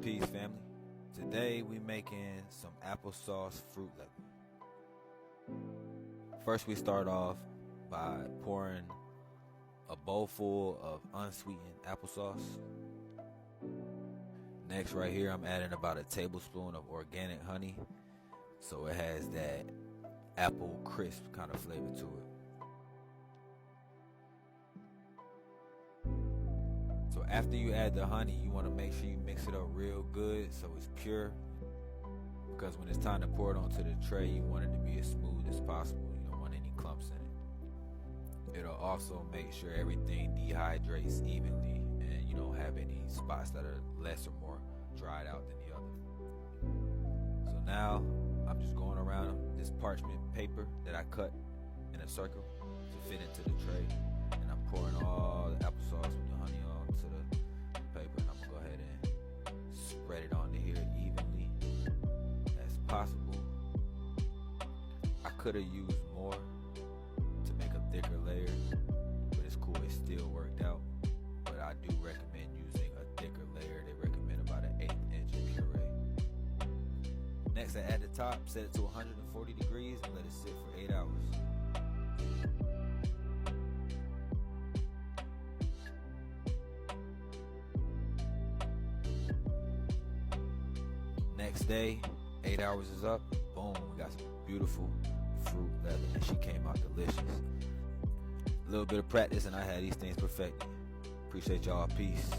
Peace, family. Today we making some applesauce fruit leather. First we start off by pouring a bowl full of unsweetened applesauce. Next right here I'm adding about a tablespoon of organic honey, so it has that apple crisp kind of flavor to it. So after you add the honey, you want to make sure you mix it up real good so it's pure, because when it's time to pour it onto the tray, you want it to be as smooth as possible. You don't want any clumps in it. It'll also make sure everything dehydrates evenly and you don't have any spots that are less or more dried out than the other. So now I'm just going around this parchment paper that I cut in a circle to fit into the tray, and I'm pouring all the applesauce with the honey onto the paper, and I'm gonna go ahead and spread it onto here evenly as possible. I could have used more to make a thicker layer, but it's cool, it still worked out. But I do recommend using a thicker layer. They recommend about an 1/8 inch puree. Next, I add the top, set it to 140 degrees, and let it sit for 8 hours. Next day, 8 hours is up. Boom, we got some beautiful fruit leather, and she came out delicious. A little bit of practice, and I had these things perfected. Appreciate y'all. Peace.